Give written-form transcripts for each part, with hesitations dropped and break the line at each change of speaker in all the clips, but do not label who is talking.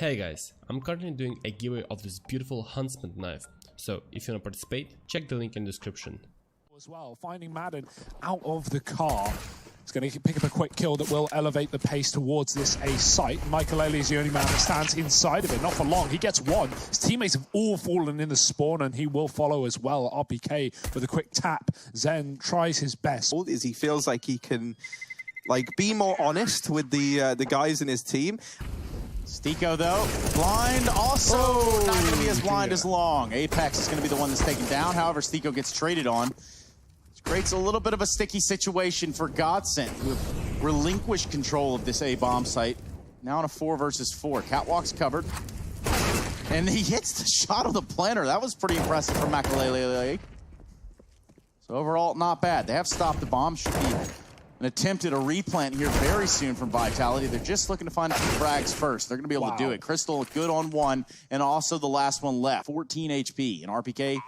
Hey guys, I'm currently doing a giveaway of this beautiful Huntsman knife, so if you want to participate, check the link in the description.
As well, finding Madden out of the car. He's going to pick up a quick kill that will elevate the pace towards this A site. Michael is the only man that stands inside of it, not for long. He gets one. His teammates have all fallen in the spawn, and he will follow as well. RPK with a quick tap. Zen tries his best.
Is he feels like he can be more honest with the guys in his team.
Stiko, though, blind, also not going to be as blind as long. Apex is going to be the one that's taken down. However, Stiko gets traded on, which creates a little bit of a sticky situation for GODSENT, who have relinquished control of this A-bomb site. Now in a 4 versus 4. Catwalk's covered. And he hits the shot of the planter. That was pretty impressive from Makalele. So overall, not bad. They have stopped the bomb. Should be an attempt at a replant here very soon from Vitality. They're just looking to find a few frags first. They're going to be able to do it. Crystal good on one, and also the last one left. 14 HP. And RPK,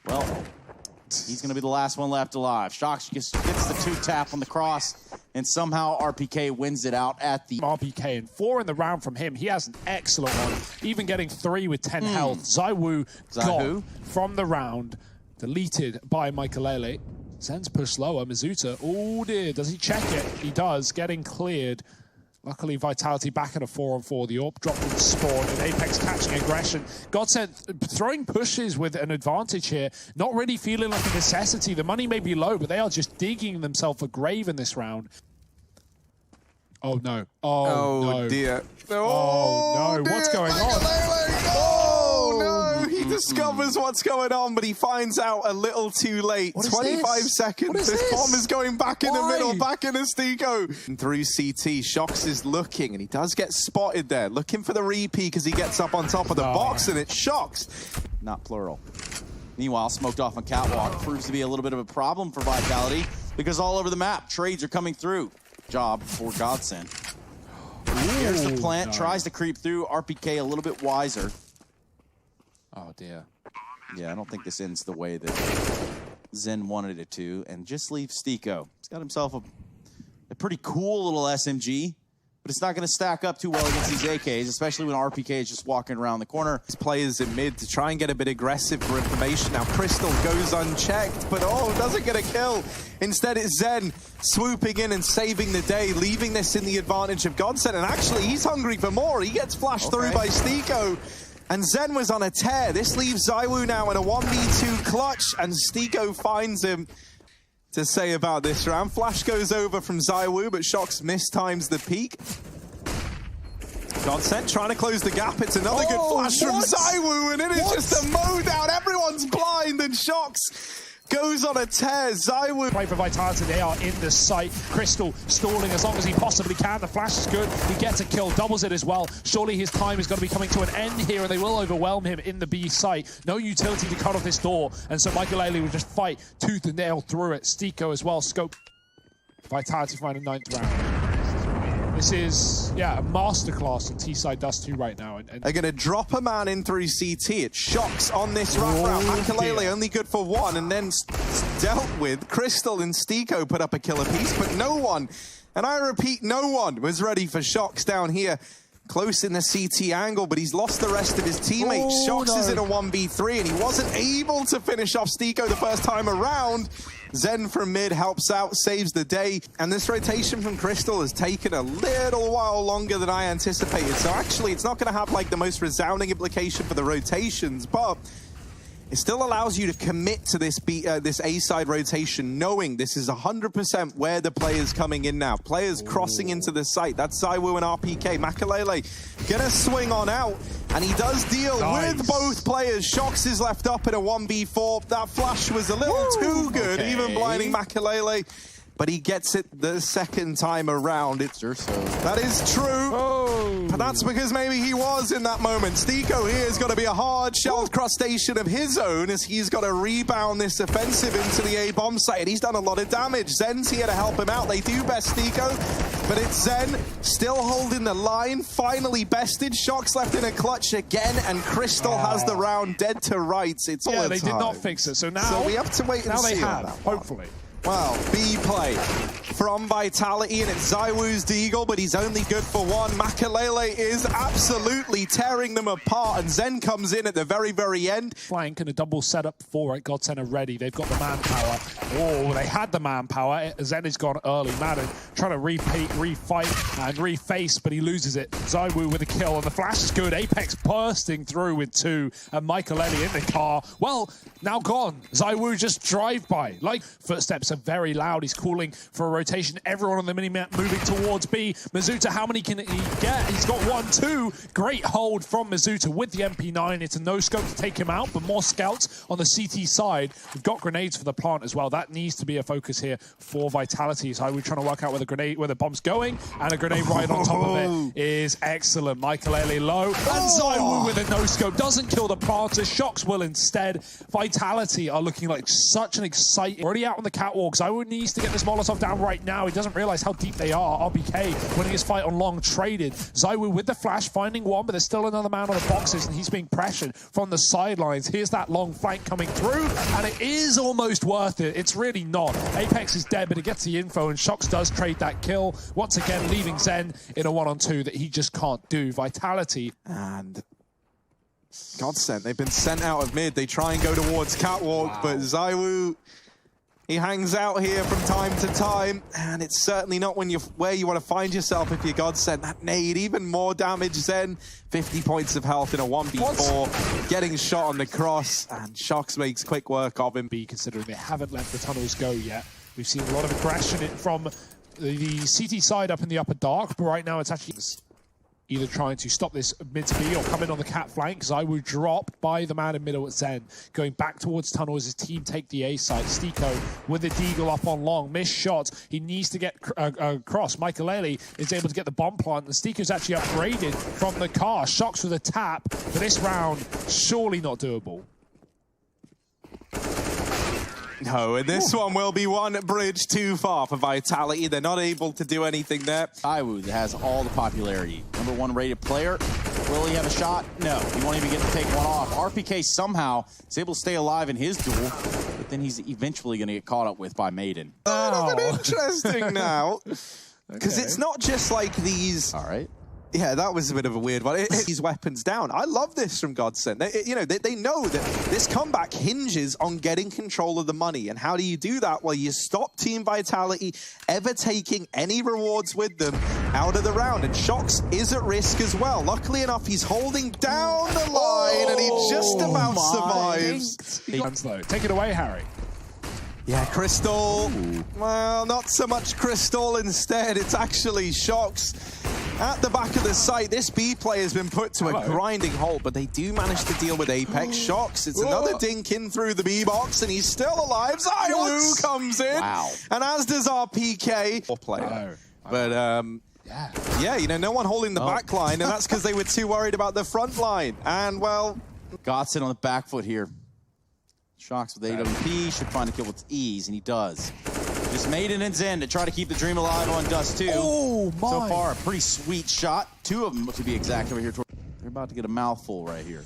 well, he's going to be the last one left alive. Shox gets the 2-tap on the cross, and somehow RPK wins it out at the...
RPK, and 4 in the round from him. He has an excellent one, even getting 3 with 10 health. ZywOo gone from the round, deleted by Michaelele. Zen's push lower. Mizuta, oh dear, does he check it? He does, getting cleared. Luckily, Vitality back at a 4-on-4. The AWP dropped from the spawn, and Apex catching aggression. GODSENT throwing pushes with an advantage here, not really feeling like a necessity. The money may be low, but they are just digging themselves a grave in this round. Oh no. Oh no.
Dear.
Oh no, what's going on?
He discovers what's going on, but he finds out a little too late. 25 seconds. This bomb is going back in the middle, back into Stiko. Through CT, Shox is looking, and he does get spotted there, looking for the repeat because he gets up on top of the box, and it's Shox.
Not plural. Meanwhile, smoked off on Catwalk proves to be a little bit of a problem for Vitality because all over the map, trades are coming through. Job for GODSENT. Here's the plant, tries to creep through. RPK a little bit wiser.
Oh dear.
Yeah, I don't think this ends the way that Zen wanted it to, and just leaves Stiko. He's got himself a pretty cool little SMG, but it's not going to stack up too well against these AKs, especially when RPK is just walking around the corner.
His players in mid to try and get a bit aggressive for information. Now Crystal goes unchecked, but doesn't get a kill. Instead it's Zen swooping in and saving the day, leaving this in the advantage of GODSENT, and actually he's hungry for more. He gets flashed through by Stiko. And Zen was on a tear. This leaves ZywOo now in a 1v2 clutch, and Stiko finds him to say about this round. Flash goes over from ZywOo, but Shox mistimes the peak. GODSENT trying to close the gap. It's another good flash from ZywOo, and it is just a mow down. Everyone's blind, and Shox goes on a tear. ZywOo.
Play for Vitality, they are in the site. Crystal stalling as long as he possibly can. The flash is good. He gets a kill, doubles it as well. Surely his time is going to be coming to an end here, and they will overwhelm him in the B site. No utility to cut off this door, and so Michaelele will just fight tooth and nail through it. Stiko as well. Scope. Vitality find a 9th round. This is, a masterclass in T-side Dust 2 right now. And
they're going to drop a man in through CT. It's Shox on this wrap-round. Makalele only good for 1, and then dealt with. Crystal and Stiko put up a killer piece, but no one, and I repeat, no one was ready for Shox down here. Close in the CT angle, but he's lost the rest of his teammates. Shox is in a 1v3, and he wasn't able to finish off Stiko the first time around. Zen from mid helps out, saves the day, and this rotation from Crystal has taken a little while longer than I anticipated. So actually, it's not going to have the most resounding implication for the rotations, but it still allows you to commit to this A-side rotation, knowing this is 100% where the player's coming in now. Players crossing into the site. That's ZywOo and RPK. Makalele gonna swing on out, and he does deal with both players. Shox is left up in a 1v4. That flash was a little too good, even blinding Makalele. But he gets it the second time around. That is true. But that's because maybe he was in that moment. Stiko here is going to be a hard-shelled crustacean of his own, as he's got to rebound this offensive into the A-bomb site. And he's done a lot of damage. Zen's here to help him out. They do best Stiko, but it's Zen still holding the line. Finally bested. Shox left in a clutch again, and Crystal has the round dead to rights. It's all
they did not fix it. So now
we have to wait and see.
Hopefully.
Well, B play. from Vitality, and it's ZywOo's Deagle, but he's only good for one. Makalele is absolutely tearing them apart, and Zen comes in at the very, very end.
Flank and a double setup for it. GODSENT are ready. They've got the manpower. Oh, they had the manpower. Zen has gone early. Madden trying to refight and reface, but he loses it. ZywOo with a kill, and the flash is good. Apex bursting through with two, and Makalele in the car. Well, now gone. ZywOo just drive by. Like, footsteps are very loud. He's calling for a rotation. Everyone on the mini-map moving towards B. mizuta, how many can he get? He's got 1, 2. Great hold from mizuta with the MP9. It's a no-scope to take him out, but more scouts on the CT side. We've got grenades for the plant as well. That needs to be a focus here for Vitality. So we're trying to work out where the bomb's going, and a grenade right on top of it is excellent. Makalele low, and ZywOo with a no-scope doesn't kill the planter. Shocks will instead. Vitality are looking like such an exciting... Already out on the catwalk. ZywOo needs to get this Molotov down right now. He doesn't realize how deep they are. RBK winning his fight on long traded. ZywOo with the flash, finding one, but there's still another man on the boxes, and he's being pressured from the sidelines. Here's that long flank coming through, and it is almost worth it. It's really not. Apex is dead, but it gets the info, and Shocks does trade that kill. Once again, leaving Zen in a 1-on-2 that he just can't do. Vitality.
And GODSENT, they've been sent out of mid. They try and go towards catwalk, but ZywOo, he hangs out here from time to time, and it's certainly not where you want to find yourself if you're GODSENT. That nade, even more damage. Zen, 50 points of health in a 1v4, getting shot on the cross, and Shocks makes quick work of him.
Considering they haven't let the tunnels go yet. We've seen a lot of aggression from the CT side up in the upper dark, but right now it's actually either trying to stop this mid to B or come in on the cat flank. ZywOo dropped by the man in middle at Zen. Going back towards tunnel as his team take the A site. Stiko with the Deagle up on long. Missed shots. He needs to get across. Makalele is able to get the bomb plant, and Stiko's actually upgraded from the car. Shocks with a tap for this round. Surely not doable.
No, and this one will be one bridge too far for Vitality. They're not able to do anything there.
ZywOo has all the popularity. #1 rated player. Will he have a shot? No, he won't even get to take one off. RPK somehow is able to stay alive in his duel, but then he's eventually going to get caught up with by Maiden.
That's interesting now, because it's not just like these...
All right.
Yeah, that was a bit of a weird one. These weapons down. I love this from GODSENT. They know that this comeback hinges on getting control of the money. And how do you do that? Well, you stop Team Vitality ever taking any rewards with them out of the round. And Shocks is at risk as well. Luckily enough, he's holding down the line, and he just about survives.
Take it away, Harry.
Yeah, Crystal. Ooh. Well, not so much Crystal instead. It's actually Shocks. At the back of the site, this B play has been put to a grinding halt, but they do manage to deal with Apex. Shocks, it's another dink in through the B box, and he's still alive. ZywOo comes in, and as does RPK. Player. But, yeah, no one holding the back line, and that's because they were too worried about the front line. And, well...
GODSENT on the back foot here. Shocks with AWP, should find a kill with ease, and he does. Just Maiden and Zen to try to keep the dream alive on Dust 2.
Oh, my.
So far, a pretty sweet shot. 2 of them, to be exact, over here. They're about to get a mouthful right here.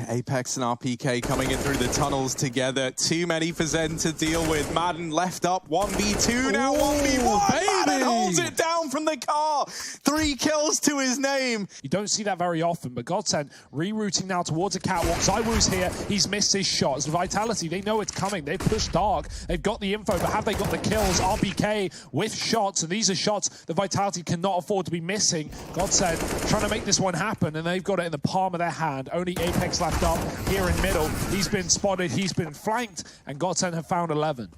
Apex and RPK coming in through the tunnels together. Too many for Zen to deal with. Madden left up 1v2, now 1v1. Madden holds it down from the car. 3 kills to his name.
You don't see that very often, but GODSENT rerouting now towards a catwalk. ZywOo's here. He's missed his shots. Vitality, they know it's coming. They've pushed dark. They've got the info, but have they got the kills? RPK with shots, and these are shots that Vitality cannot afford to be missing. GODSENT trying to make this one happen, and they've got it in the palm of their hand. Only Apex left up here in middle. He's been spotted, he's been flanked, and GODSENT have found 11.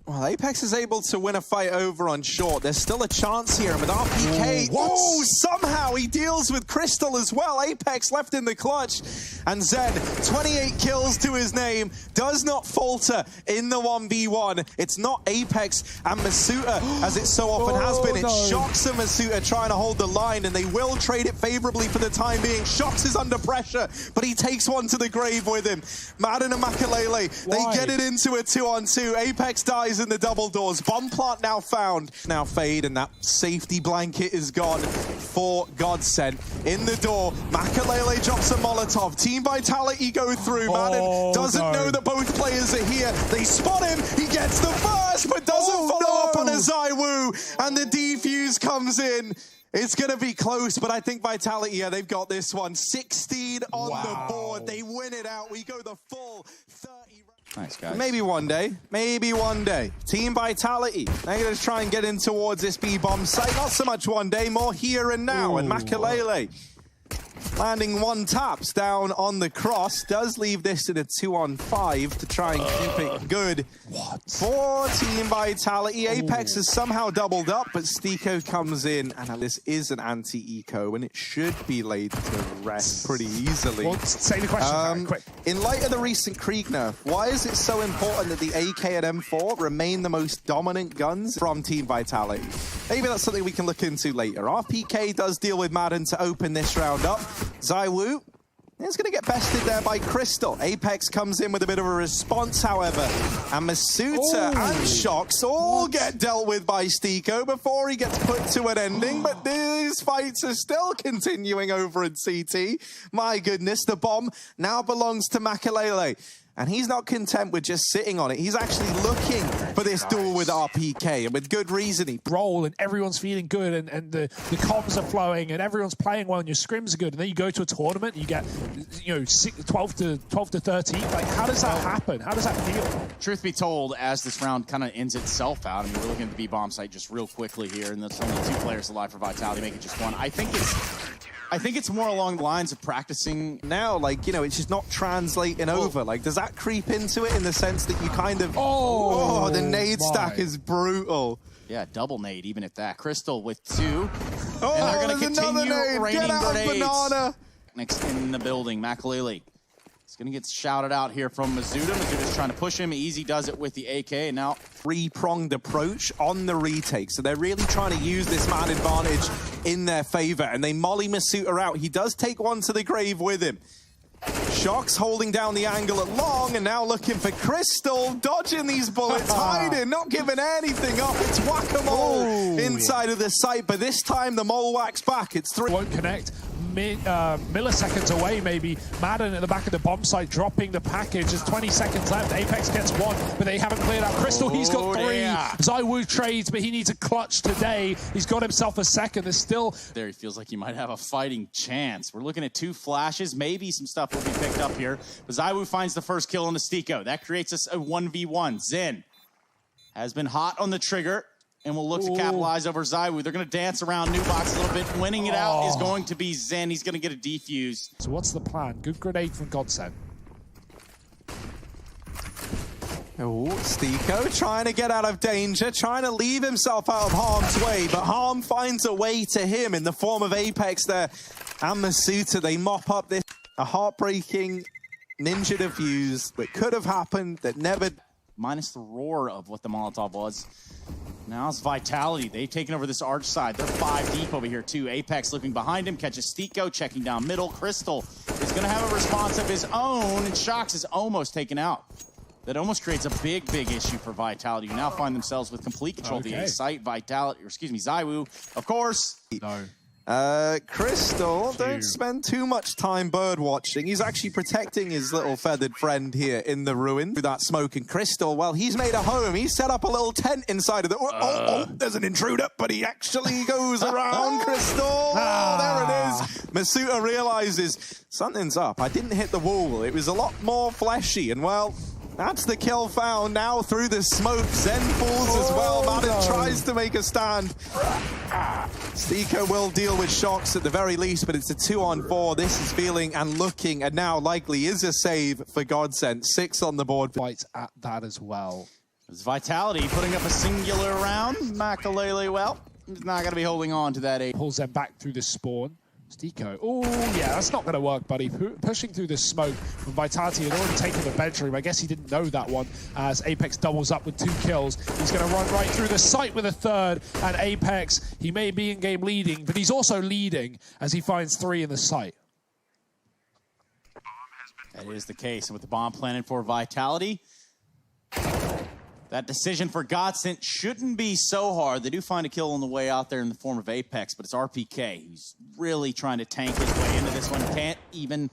Well, Apex is able to win a fight over on short. There's still a chance here, and with RPK, somehow he deals with Crystal as well. Apex left in the clutch, and Zen, 28 kills to his name, does not falter in the 1v1. It's not Apex and mizuta, as it so often has been. It's Shocks and mizuta trying to hold the line, and they will trade it favorably for the time being. Shocks is under pressure, but he takes one to the grave with him. Madden and Makalele, they get it into a 2-on-2. Apex dies closing the double doors. Bomb plant now found. Now fade, and that safety blanket is gone for GODSENT. In the door, Makalele drops a Molotov. Team Vitality go through. Madden doesn't know that both players are here. They spot him. He gets the first, but doesn't follow up on a ZywOo. And the defuse comes in. It's going to be close, but I think Vitality, yeah, they've got this one. 16 on the board. They win it out. We go the full 30.
Nice, guys.
Maybe one day. Maybe one day. Team Vitality. They're going to try and get in towards this B-bomb site. Not so much one day, more here and now. And Makalele landing one taps down on the cross. Does leave this in a 2-on-5 to try and keep it good. For Team Vitality. Apex has somehow doubled up, but Stiko comes in, and this is an anti-eco, and it should be laid to rest pretty easily.
Well, say the question, quick.
In light of the recent Krieg nerf, why is it so important that the AK and M4 remain the most dominant guns from Team Vitality? Maybe that's something we can look into later. RPK does deal with Madden to open this round up. ZywOo is going to get bested there by Crystal. Apex comes in with a bit of a response, however. And Masuta and Shox all get dealt with by Stiko before he gets put to an ending. But these fights are still continuing over in CT. My goodness, the bomb now belongs to Makalele. And he's not content with just sitting on it. He's actually looking for this duel with RPK, and with good reason.
Roll, and everyone's feeling good, and the comms are flowing, and everyone's playing well, and your scrims are good. And then you go to a tournament, and you get 12 to 13. Like, how does that happen? How does that feel?
Truth be told, as this round kind of ends itself out, I mean, we're looking at the B-bomb site just real quickly here, and there's only 2 players alive for Vitality, make it just 1. I think it's more along the lines of practicing
now, like, it's just not translating over. Like, does that creep into it in the sense that you kind of... the nade stack is brutal.
Yeah, double nade, even at that. Crystal with 2. And they're going to continue raining grenades.
Banana.
Next in the building, Makalele. He's going to get shouted out here from Masuta. Masuda's trying to push him. Easy does it with the AK, and now...
Three-pronged approach on the retake. So they're really trying to use this man advantage in their favor, and they molly Masuta out. He does take one to the grave with him. Shox holding down the angle at long, and now looking for Crystal, dodging these bullets, hiding, not giving anything up. It's whack-a-mole inside of the site, but this time the mole whacks back. It's 3.
Won't connect. Milliseconds away, maybe. Madden at the back of the bomb site dropping the package. There's 20 seconds left. Apex gets 1, but they haven't cleared out Crystal. He's got 3. ZywOo trades, but he needs a clutch today. He's got himself a second. There's still...
There, he feels like he might have a fighting chance. We're looking at 2 flashes. Maybe some stuff will be picked up here. But ZywOo finds the first kill on the Stiko. That creates us a 1v1. Zen has been hot on the trigger, and will look to capitalize over ZywOo. They're going to dance around New Box a little bit. Winning it out is going to be Zen. He's going to get a defuse.
So what's the plan? Good grenade from GODSENT.
Stiko trying to get out of danger, trying to leave himself out of harm's way, but harm finds a way to him in the form of Apex there. And Masuta, they mop up this. A heartbreaking ninja defuse that could have happened, that never...
Minus the roar of what the Molotov was. Now it's Vitality. They've taken over this arch side. They're 5 deep over here, too. Apex looking behind him, catches Stiko, checking down middle. Crystal is going to have a response of his own, and Shox is almost taken out. That almost creates a big, big issue for Vitality, who now find themselves with complete control of the A site. ZywOo, of course.
No.
Crystal, don't spend too much time bird watching. He's actually protecting his little feathered friend here in the ruin through that smoke. And Crystal, well, he's made a home. He's set up a little tent inside of the... there's an intruder, but he actually goes around Crystal. There it is. Masuta realizes something's up. I didn't hit the wall. It was a lot more fleshy, and well... That's the kill found now through the smoke. Zen falls as well. Madden tries to make a stand. Stiko will deal with Shox at the very least, but it's a 2-on-4. This is feeling and looking, and now likely is a save for GODSENT. 6 on the board.
Fights at that as well.
It's Vitality putting up a singular round. Makalele, well, he's not going to be holding on to that.
Pulls them back through the spawn. Stiko. Oh, yeah, that's not going to work, buddy. Pushing through the smoke from Vitality had already taken the bedroom. I guess he didn't know that one as Apex doubles up with 2 kills. He's going to run right through the site with a 3rd. And Apex, he may be in-game leading, but he's also leading as he finds 3 in the site.
That is the case. And with the bomb planted for Vitality, That decision for GODSENT shouldn't be so hard. They do find a kill on the way out there in the form of Apex, but it's RPK who's really trying to tank his way into this one. Can't even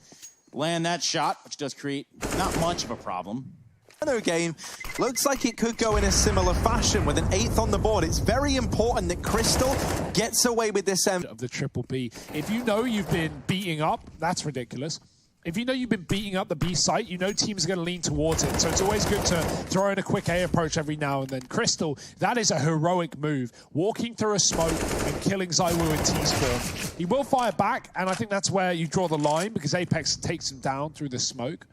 land that shot, which does create not much of a problem.
Another game looks like it could go in a similar fashion with an 8th on the board. It's very important that Crystal gets away with this end
of the triple B. If you know you've been beating up, that's ridiculous. If you know you've been beating up the B site, you know teams are going to lean towards it. So it's always good to throw in a quick A approach every now and then. Crystal, that is a heroic move. Walking through a smoke and killing ZywOo in T-spawn. He will fire back, and I think that's where you draw the line, because Apex takes him down through the smoke.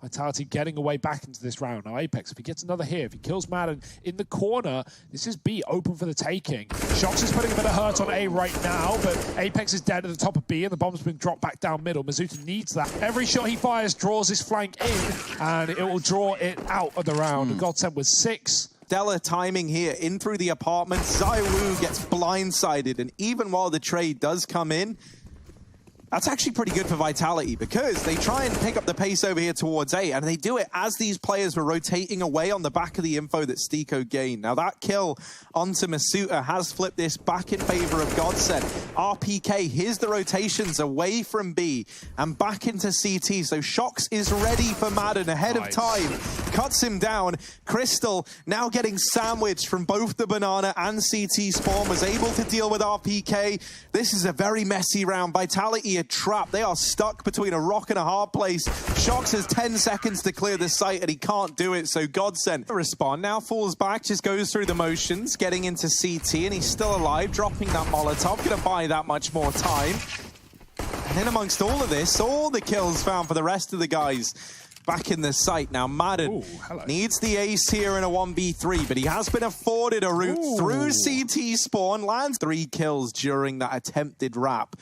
Vitality getting away back into this round. Now Apex, if he gets another here, if he kills Madden in the corner, this is B open for the taking. Shox is putting a bit of hurt on A right now, but Apex is dead at the top of B and the bomb's been dropped back down middle. mizuta needs that. Every shot he fires draws his flank in, and it will draw it out of the round. GODSENT with 6.
stellar timing here in through the apartment. ZywOo gets blindsided, and even while the trade does come in, that's actually pretty good for Vitality, because they try and pick up the pace over here towards A, and they do it as these players were rotating away on the back of the info that Stiko gained. Now that kill onto mizuta has flipped this back in favor of GODSENT. RPK, here's the rotations away from B and back into CT, so Shox is ready for Madden ahead of time. Cuts him down. Crystal now getting sandwiched from both the banana and CT spawn, was able to deal with RPK. This is a very messy round. Vitality are trapped. They are stuck between a rock and a hard place. Shox has 10 seconds to clear the site, and he can't do it, so GODSENT respond. Now falls back, just goes through the motions, getting into CT, and he's still alive, dropping that Molotov. Gonna buy that much more time. And then amongst all of this, all the kills found for the rest of the guys back in the site. Now Madden needs the ace here in a 1v3, but he has been afforded a route through CT spawn, lands 3 kills during that attempted wrap.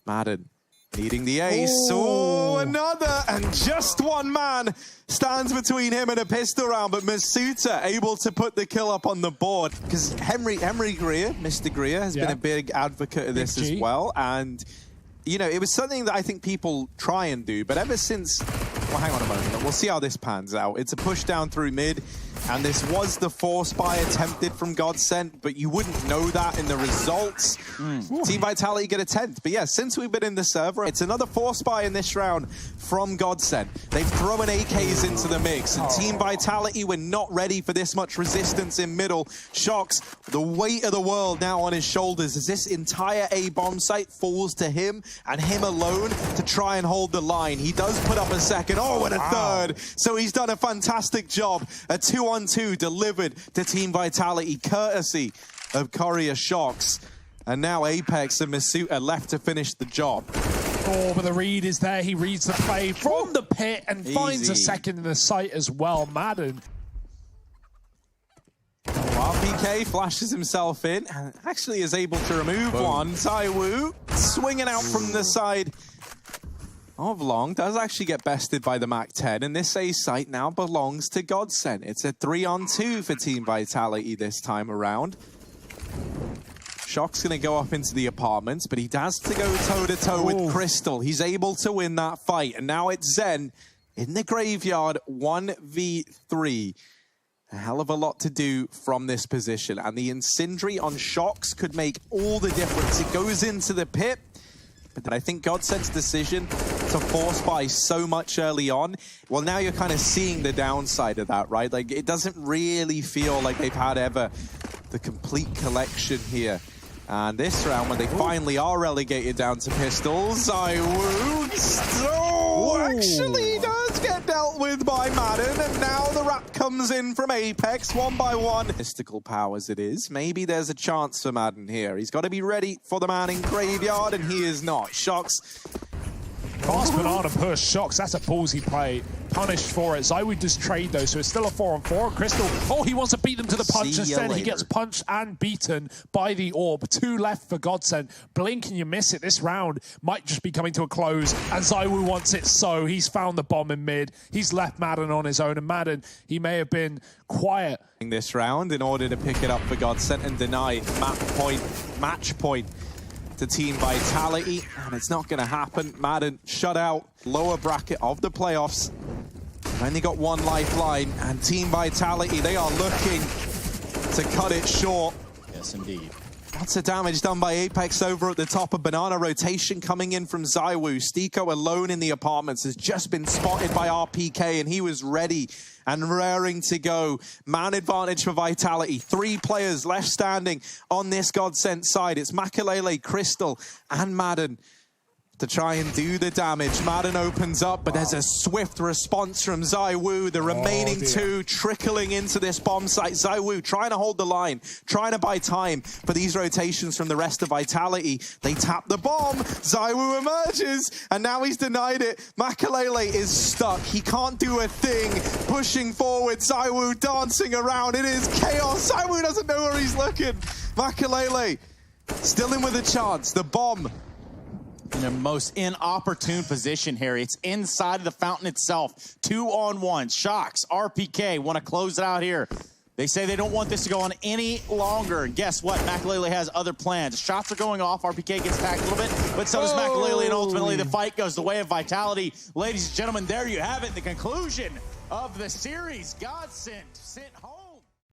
Madden needing the ace. Oh, another, and just one man stands between him and a pistol round, but mizuta able to put the kill up on the board, because Henry Greer, Mr. Greer, has been a big advocate of this as well, and you know, it was something that I think people try and do, but ever since, well, hang on a moment, we'll see how this pans out. It's a push down through mid, and this was the force buy attempted from GODSENT, but you wouldn't know that in the results. Team Vitality get a 10th, but yeah, since we've been in the server, it's another force buy in this round from GODSENT. They've thrown AKs into the mix, and Team Vitality were not ready for this much resistance in middle. Shox, the weight of the world now on his shoulders as this entire A bomb site falls to him and him alone to try and hold the line. He does put up a second, and a third, so he's done a fantastic job. A 2-on-2 delivered to Team Vitality, courtesy of Courier Shox. And now Apex and mizuta left to finish the job.
Oh, but the read is there. He reads the play from the pit and finds a second in the site as well. Madden.
RPK flashes himself in and actually is able to remove one. ZywOo swinging out from the side of long, does actually get bested by the MAC-10, and this A site now belongs to GODSENT. It's a 3-on-2 for Team Vitality this time around. Shock's going to go up into the apartments, but he has to go toe-to-toe with Crystal. He's able to win that fight, and now it's Zen in the graveyard, 1v3. A hell of a lot to do from this position, and the Incendiary on Shox could make all the difference. It goes into the pit, but I think GODSENT's decision to force buy so much early on, well, now you're kind of seeing the downside of that, right? Like, it doesn't really feel like they've had ever the complete collection here. And this round, when they finally are relegated down to pistols, ZywOo actually does get dealt with by Madden, and now the wrap comes in from Apex, 1 by 1. Mystical powers it is. Maybe there's a chance for Madden here. He's got to be ready for the man in graveyard, and he is not. Shox.
Fast banana push. Shox, that's a ballsy play. Punished for it. ZywOo does trade though, so it's still a 4-on-4. Crystal, he wants to beat them to the punch. Instead, he gets punched and beaten by the orb. 2 left for GODSENT. Blink and you miss it. This round might just be coming to a close, and ZywOo wants it so. He's found the bomb in mid. He's left Madden on his own, and Madden, he may have been quiet
in this round in order to pick it up for GODSENT and deny match point to Team Vitality, and it's not going to happen. Madden shut out, lower bracket of the playoffs. Only got one lifeline, and Team Vitality, they are looking to cut it short.
Yes, indeed.
Lots of damage done by Apex over at the top of Banana. Rotation coming in from ZywOo. Stiko alone in the apartments has just been spotted by RPK, and he was ready and raring to go. Man advantage for Vitality. 3 players left standing on this GODSENT side. It's Makalele, Crystal, and Madden to try and do the damage. Madden opens up, but there's a swift response from ZywOo. The remaining 2 trickling into this bomb site. ZywOo trying to hold the line, trying to buy time for these rotations from the rest of Vitality. They tap the bomb. ZywOo emerges, and now he's denied it. Makalele is stuck. He can't do a thing. Pushing forward, ZywOo dancing around. It is chaos. ZywOo doesn't know where he's looking. Makalele still in with a chance. The bomb
in the most inopportune position, Harry. It's inside of the fountain itself. 2-on-1. Shocks, RPK want to close it out here. They say they don't want this to go on any longer. And guess what? Makalele has other plans. Shots are going off. RPK gets tagged a little bit, but so does Makalele, and ultimately the fight goes the way of Vitality. Ladies and gentlemen, there you have it. The conclusion of the series. GODSENT sent home.